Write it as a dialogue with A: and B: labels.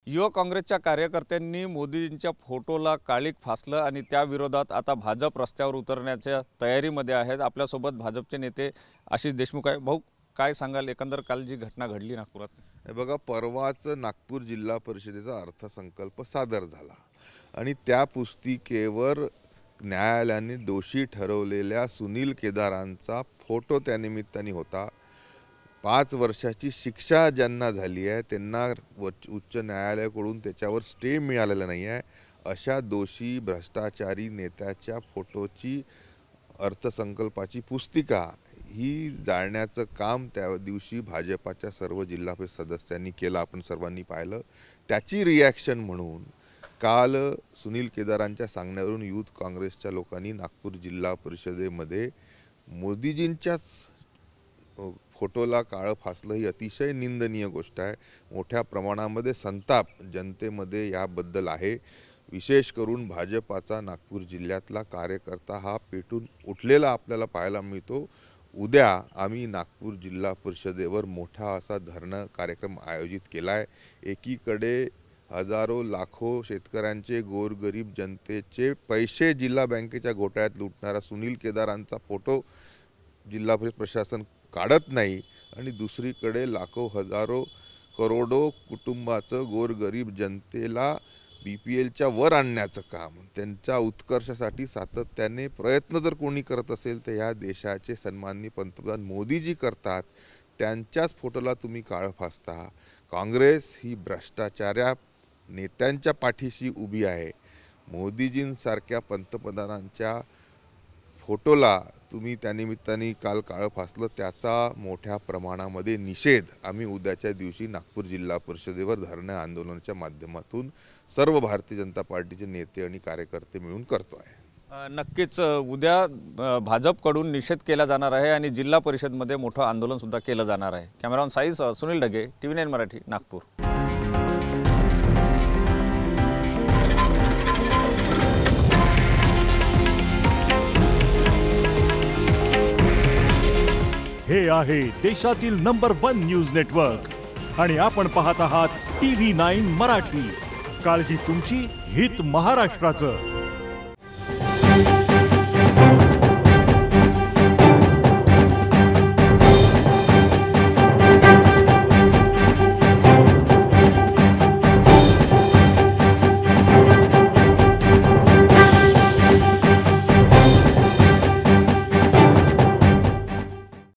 A: युवक काँग्रेसच्या कार्यकर्त्यांनी मोदींच्या फोटोला काळीक फासलं आणि त्या विरोधात आता भाजप रस्त्यावर उतरण्याच्या तयारीमध्ये आहेत। आपल्यासोबत भाजपचे नेते आशिष देशमुख आहे। भाऊ, काय सांगाल एकंदर काल जी घटना घडली नागपुरात?
B: हे बघा, परवाच नागपूर जिल्हा परिषदेचा अर्थसंकल्प सादर झाला आणि त्या पुस्तिकेवर न्यायालयाने दोषी ठरवलेल्या सुनील केदारांचा फोटो त्या निमित्ताने होता। 5 वर्षाची शिक्षा ज्यांना झाली आहे त्यांना उच्च न्यायालयाकडून त्याच्यावर स्टे मिळालेला नाही आहे। अशा दोषी भ्रष्टाचारी नेत्याच्या फोटोची अर्थसंकल्पाची पुस्तिका ही जाळण्याचं काम त्या दिवशी भाजपाच्या सर्व जिल्हा परिषद सदस्यांनी केलं। आपण सर्वांनी पाहिलं। त्याची रिॲक्शन म्हणून काल सुनील केदारांच्या सांगण्यावरून युथ काँग्रेसच्या लोकांनी नागपूर जिल्हा परिषदेमध्ये मोदीजींच्याच फोटोला काळं फासलं ही अतिशय निंदनीय गोष्ट आहे। मोठ्या प्रमाणामध्ये संताप जनतेमध्ये याबद्दल आहे। विशेष करून भाजपाचा नागपूर जिल्ह्यातला कार्यकर्ता हा पेटून उठलेला आपल्याला पाहायला मिळतो। उद्या आम्ही नागपूर जिल्हा परिषदेवर मोठा असा धरणं कार्यक्रम आयोजित केला आहे। एकीकडे हजारो लाखो शेतकऱ्यांचे गोरगरीब जनतेचे पैसे जिल्हा बँकेच्या घोटाळ्यात लुटणारा सुनील केदारांचा फोटो जिल्हा परिषद प्रशासन काढत नाही आणि दुसरीकडे लाखो हजारो करोडो कुटुंबाचं गोरगरीब जनतेला BPLच्या वर आणण्याचं काम, त्यांच्या उत्कर्षासाठी सातत्याने प्रयत्न जर कोणी करत असेल तर या देशाचे सन्माननीय पंतप्रधान मोदीजी करतात। त्यांच्याच फोटोला तुम्ही काळं फासता। काँग्रेस ही भ्रष्टाचार्या नेत्यांच्या पाठीशी उभी आहे। मोदीजींसारख्या पंतप्रधानांच्या फोटोला तुम्ही त्यानिमित्ताने काल काळं फासलं, त्याचा मोठ्या प्रमाणामध्ये निषेध आम्ही उद्याच्या दिवशी नागपूर जिल्हा परिषदेवर धरणं आंदोलनाच्या माध्यमातून सर्व भारतीय जनता पार्टीचे नेते आणि कार्यकर्ते मिळून करतो आहे।
A: नक्कीच उद्या भाजपकडून निषेध केला जाणार आहे आणि जिल्हा परिषदमध्ये मोठं आंदोलन सुद्धा केलं जाणार आहे। Cameraman size Sunil Dhage, TV9 Marathi, Nagpur.
C: हे आहे देशातील नंबर 1 न्यूज नेटवर्क आणि आपण पाहत आहात TV9 मराठी। काळजी तुमची, हित महाराष्ट्राचं।